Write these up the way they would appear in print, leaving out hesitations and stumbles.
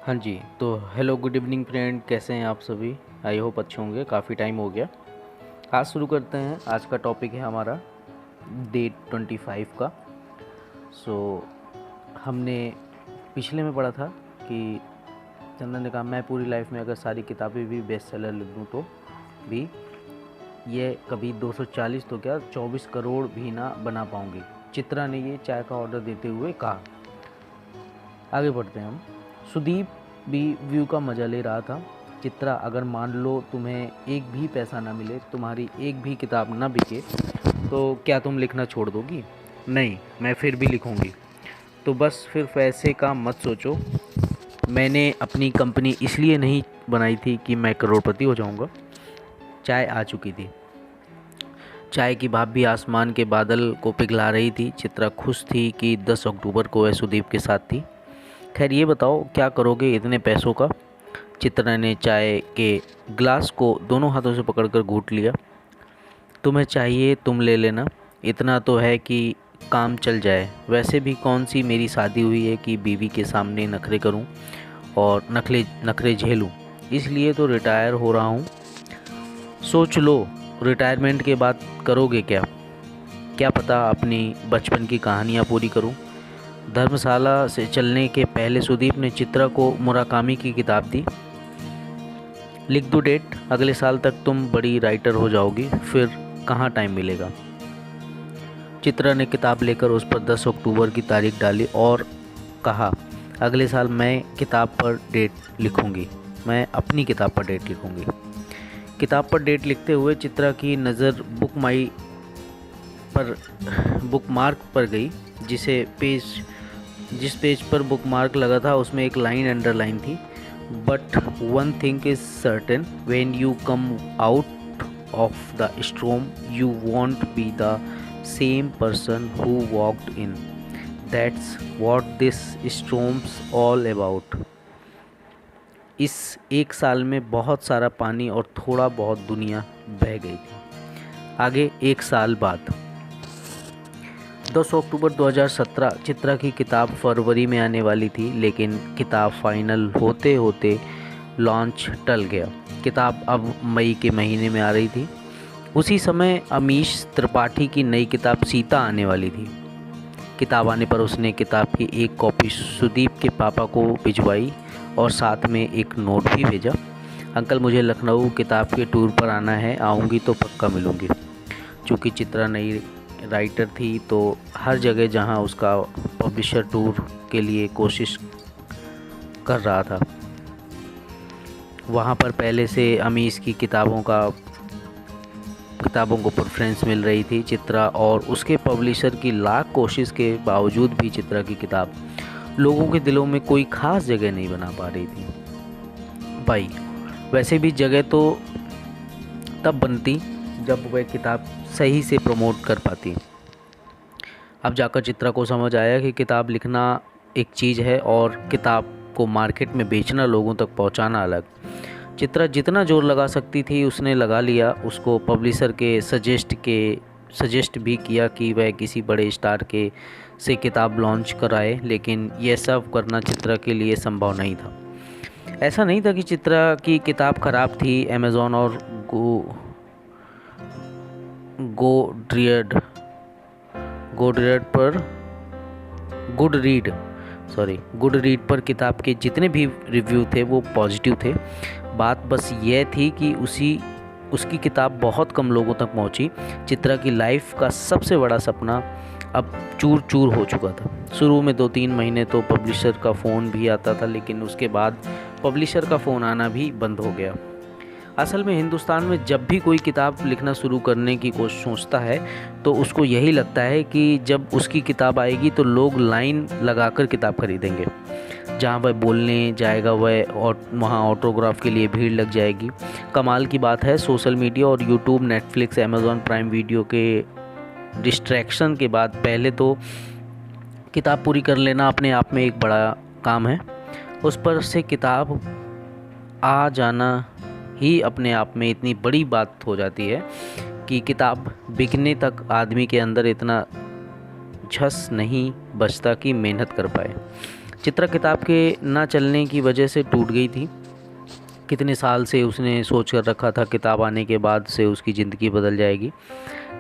हाँ जी, तो hello good evening friend, कैसे हैं आप सभी। आई होप अच्छे होंगे। काफ़ी टाइम हो गया। आज शुरू करते हैं। आज का टॉपिक है हमारा डेट 25 का। सो हमने पिछले में पढ़ा था कि चंदन ने कहा मैं पूरी लाइफ में अगर सारी किताबें भी बेस्ट सेलर लिख दूँ तो भी ये कभी 240 तो क्या 24 करोड़ भी ना बना पाऊँगी। चित्रा ने ये चाय का ऑर्डर देते हुए कहा। आगे बढ़ते हैं हम। सुदीप भी व्यू का मज़ा ले रहा था। चित्रा, अगर मान लो तुम्हें एक भी पैसा ना मिले, तुम्हारी एक भी किताब ना बिके, तो क्या तुम लिखना छोड़ दोगी? नहीं, मैं फिर भी लिखूंगी। तो बस फिर पैसे का मत सोचो। मैंने अपनी कंपनी इसलिए नहीं बनाई थी कि मैं करोड़पति हो जाऊंगा। चाय आ चुकी थी। चाय की भाप भी आसमान के बादल को पिघला रही थी। चित्रा खुश थी कि 10 अक्टूबर को वह सुदीप के साथ थी। खैर ये बताओ क्या करोगे इतने पैसों का? चित्रा ने चाय के ग्लास को दोनों हाथों से पकड़कर घूंट लिया। तुम्हें चाहिए तुम ले लेना, इतना तो है कि काम चल जाए। वैसे भी कौन सी मेरी शादी हुई है कि बीवी के सामने नखरे करूं और नखरे नखरे झेलूं। इसलिए तो रिटायर हो रहा हूं। सोच लो, रिटायरमेंट के बाद करोगे क्या? क्या पता अपनी बचपन की कहानियाँ पूरी करूं। धर्मशाला से चलने के पहले सुदीप ने चित्रा को मुराकामी की किताब दी। लिख दो डेट, अगले साल तक तुम बड़ी राइटर हो जाओगी, फिर कहाँ टाइम मिलेगा। चित्रा ने किताब लेकर उस पर 10 अक्टूबर की तारीख डाली और कहा, अगले साल मैं किताब पर डेट लिखूंगी। मैं अपनी किताब पर डेट लिखूंगी। किताब पर डेट लिखते हुए चित्रा की नज़र बुकमार्क पर गई। जिस पेज पर बुकमार्क लगा था उसमें एक लाइन अंडरलाइन थी। But one thing is certain, when you come out of the storm you want be the same person who walked in. That's what this storms all about. इस एक साल में बहुत सारा पानी और थोड़ा बहुत दुनिया बह गई थी। आगे एक साल बाद 10 अक्टूबर 2017। चित्रा की किताब फरवरी में आने वाली थी, लेकिन किताब फाइनल होते होते लॉन्च टल गया। किताब अब मई के महीने में आ रही थी। उसी समय अमीश त्रिपाठी की नई किताब सीता आने वाली थी। किताब आने पर उसने किताब की एक कॉपी सुदीप के पापा को भिजवाई और साथ में एक नोट भी भेजा। अंकल, मुझे लखनऊ किताब के टूर पर आना है, आऊँगी तो पक्का मिलूँगी। चूँकि चित्रा नई राइटर थी तो हर जगह जहां उसका पब्लिशर टूर के लिए कोशिश कर रहा था, वहां पर पहले से अमीश की किताबों को प्रेफरेंस मिल रही थी। चित्रा और उसके पब्लिशर की लाख कोशिश के बावजूद भी चित्रा की किताब लोगों के दिलों में कोई ख़ास जगह नहीं बना पा रही थी। भाई, वैसे भी जगह तो तब बनती जब वह किताब सही से प्रमोट कर पाती। अब जाकर चित्रा को समझ आया कि किताब लिखना एक चीज़ है और किताब को मार्केट में बेचना, लोगों तक पहुंचाना अलग। चित्रा जितना जोर लगा सकती थी उसने लगा लिया। उसको पब्लिशर के सजेस्ट भी किया कि वह किसी बड़े स्टार के से किताब लॉन्च कराए, लेकिन यह सब करना चित्रा के लिए संभव नहीं था। ऐसा नहीं था कि चित्रा की किताब ख़राब थी। अमेज़ॉन और गुड रीड पर किताब के जितने भी रिव्यू थे वो पॉजिटिव थे। बात बस ये थी कि उसकी किताब बहुत कम लोगों तक पहुंची। चित्रा की लाइफ का सबसे बड़ा सपना अब चूर चूर हो चुका था। शुरू में 2-3 महीने तो पब्लिशर का फ़ोन भी आता था, लेकिन उसके बाद पब्लिशर का फ़ोन आना भी बंद हो गया। असल में हिंदुस्तान में जब भी कोई किताब लिखना शुरू करने की कोशिश सोचता है तो उसको यही लगता है कि जब उसकी किताब आएगी तो लोग लाइन लगाकर किताब खरीदेंगे। जहाँ वह बोलने जाएगा वहाँ ऑटोग्राफ के लिए भीड़ लग जाएगी। कमाल की बात है, सोशल मीडिया और YouTube, Netflix, Amazon prime video के डिस्ट्रैक्शन के बाद पहले तो किताब पूरी कर लेना अपने आप में एक बड़ा काम है। उस पर से किताब आ जाना ही अपने आप में इतनी बड़ी बात हो जाती है कि किताब बिकने तक आदमी के अंदर इतना झस नहीं बचता कि मेहनत कर पाए। चित्रा किताब के ना चलने की वजह से टूट गई थी। कितने साल से उसने सोच कर रखा था किताब आने के बाद से उसकी ज़िंदगी बदल जाएगी।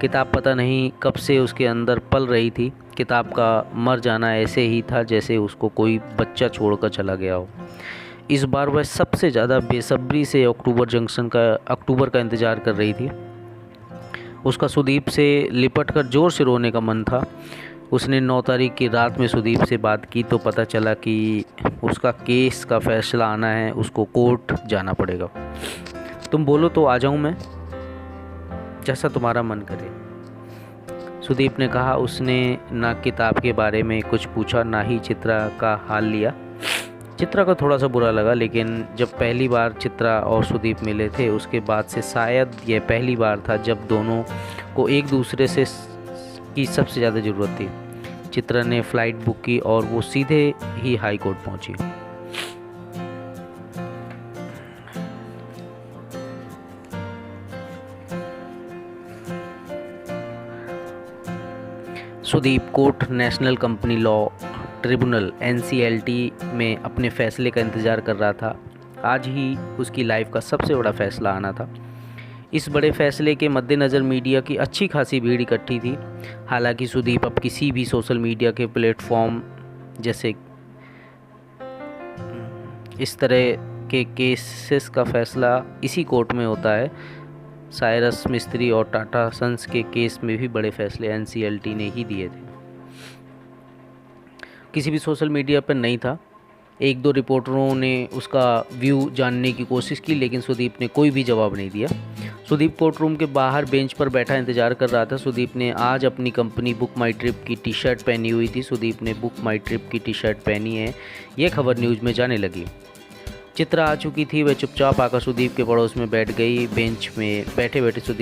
किताब पता नहीं कब से उसके अंदर पल रही थी। किताब का मर जाना ऐसे ही था जैसे उसको कोई बच्चा छोड़कर चला गया हो। इस बार वह सबसे ज़्यादा बेसब्री से अक्टूबर का इंतज़ार कर रही थी। उसका सुदीप से लिपट कर ज़ोर से रोने का मन था। उसने 9 तारीख की रात में सुदीप से बात की तो पता चला कि उसका केस का फैसला आना है, उसको कोर्ट जाना पड़ेगा। तुम बोलो तो आ जाऊं मैं, जैसा तुम्हारा मन करे, सुदीप ने कहा। उसने ना किताब के बारे में कुछ पूछा, ना ही चित्रा का हाल लिया। चित्रा को थोड़ा सा बुरा लगा, लेकिन जब पहली बार चित्रा और सुदीप मिले थे उसके बाद से शायद यह पहली बार था जब दोनों को एक दूसरे से की सबसे ज़्यादा ज़रूरत थी। चित्रा ने फ़्लाइट बुक की और वो सीधे ही हाई कोर्ट पहुंची। Sudeep court national company law tribunal NCLT में अपने फ़ैसले का इंतज़ार कर रहा था। आज ही उसकी लाइफ का सबसे बड़ा फ़ैसला आना था। इस बड़े फ़ैसले के मद्देनज़र मीडिया की अच्छी खासी भीड़ इकट्ठी थी। हालांकि सुदीप अब किसी भी सोशल मीडिया के प्लेटफॉर्म जैसे इस तरह के केसेस का फ़ैसला इसी कोर्ट में होता है। साइरस मिस्त्री और टाटा सन्स के केस में भी बड़े फ़ैसले NCLT ने ही दिए थे। किसी भी सोशल मीडिया पर नहीं था। 1-2 रिपोर्टरों ने उसका व्यू जानने की कोशिश की, लेकिन सुदीप ने कोई भी जवाब नहीं दिया। सुदीप कोर्ट रूम के बाहर बेंच पर बैठा इंतजार कर रहा था। सुदीप ने आज अपनी कंपनी बुक माई ट्रिप की टी शर्ट पहनी हुई थी। सुदीप ने बुक माई ट्रिप की टी शर्ट पहनी है, यह खबर न्यूज़ में जाने लगी। चित्रा आ चुकी थी। वह चुपचाप आकर सुदीप के पड़ोस में बैठ गई। बेंच में बैठे बैठे सुदीप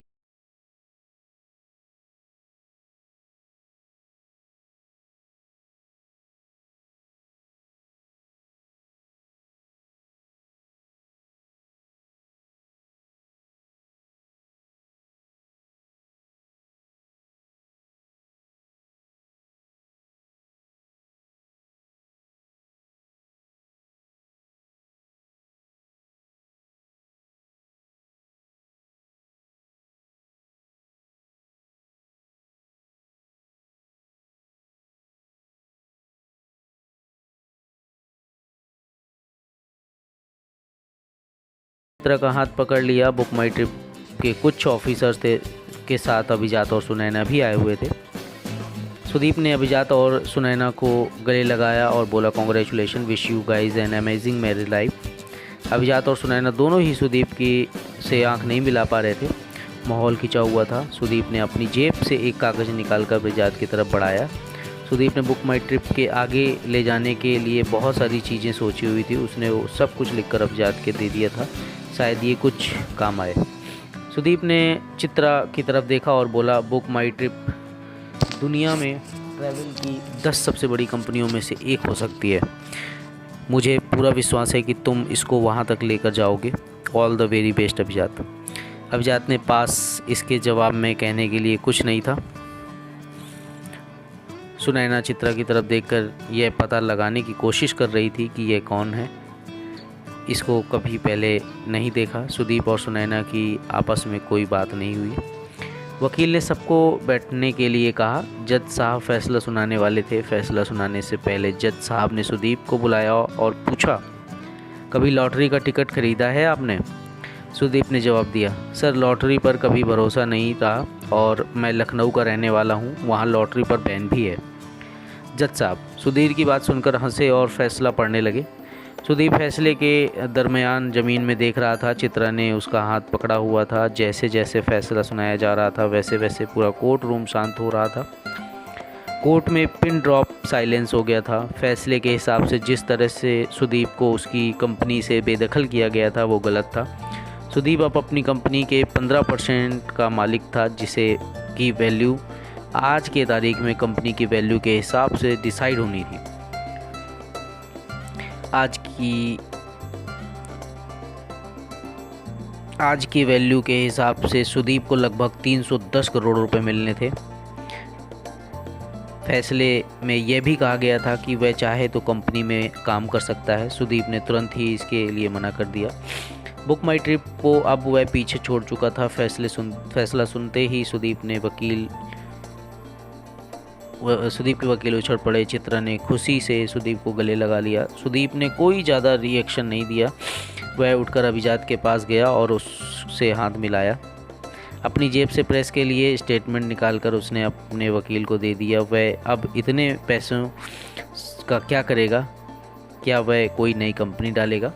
चित्रा का हाथ पकड़ लिया। बुक माई ट्रिप के कुछ ऑफिसर्स थे के साथ अभिजात और सुनैना भी आए हुए थे। सुदीप ने अभिजात और सुनैना को गले लगाया और बोला, congratulation, wish you guys an amazing marriage life. अभिजात और सुनैना दोनों ही सुदीप की से आंख नहीं मिला पा रहे थे। माहौल खिंचा हुआ था। सुदीप ने अपनी जेब से एक कागज़ निकालकर अभिजात की तरफ बढ़ाया। सुदीप ने बुक माई ट्रिप के आगे ले जाने के लिए बहुत सारी चीज़ें सोची हुई थी। उसने वो सब कुछ लिखकर अभिजात के दे दिया था, शायद ये कुछ काम आए। सुदीप ने चित्रा की तरफ देखा और बोला, बुक माई ट्रिप दुनिया में ट्रैवल की 10 सबसे बड़ी कंपनियों में से एक हो सकती है। मुझे पूरा विश्वास है कि तुम इसको वहाँ तक लेकर जाओगे। ऑल द वेरी बेस्ट अभिजात। अभिजात ने पास इसके जवाब में कहने के लिए कुछ नहीं था। सुनैना चित्रा की तरफ देखकर यह पता लगाने की कोशिश कर रही थी कि यह कौन है। इसको कभी पहले नहीं देखा। सुदीप और सुनैना की आपस में कोई बात नहीं हुई। वकील ने सबको बैठने के लिए कहा। जज साहब फैसला सुनाने वाले थे। फैसला सुनाने से पहले जज साहब ने सुदीप को बुलाया और पूछा, कभी लॉटरी का टिकट खरीदा है आपने? सुदीप ने जवाब दिया, सर लॉटरी पर कभी भरोसा नहीं रहा और मैं लखनऊ का रहने वाला हूँ, वहाँ लॉटरी पर बैन भी है। जज साहब सुधीर की बात सुनकर हंसे और फैसला पढ़ने लगे। सुदीप फैसले के दरमियान ज़मीन में देख रहा था। चित्रा ने उसका हाथ पकड़ा हुआ था। जैसे जैसे फैसला सुनाया जा रहा था वैसे वैसे पूरा कोर्ट रूम शांत हो रहा था। कोर्ट में पिन ड्रॉप साइलेंस हो गया था। फैसले के हिसाब से जिस तरह से सुदीप को उसकी कंपनी से बेदखल किया गया था वो गलत था। सुदीप अब अपनी कंपनी के 15% का मालिक था, जिसे की वैल्यू आज के तारीख में कंपनी की वैल्यू के हिसाब से डिसाइड होनी थी। आज की वैल्यू के हिसाब से सुदीप को लगभग 310 करोड़ रुपए मिलने थे। फैसले में यह भी कहा गया था कि वह चाहे तो कंपनी में काम कर सकता है। सुदीप ने तुरंत ही इसके लिए मना कर दिया। बुक माई ट्रिप को अब वह पीछे छोड़ चुका था। फैसला सुनते ही सुदीप के वकील उछल पड़े। चित्रा ने खुशी से सुदीप को गले लगा लिया। सुदीप ने कोई ज़्यादा रिएक्शन नहीं दिया। वह उठकर अभिजात के पास गया और उससे हाथ मिलाया। अपनी जेब से प्रेस के लिए स्टेटमेंट निकालकर उसने अपने वकील को दे दिया। वह अब इतने पैसों का क्या करेगा? क्या वह कोई नई कंपनी डालेगा?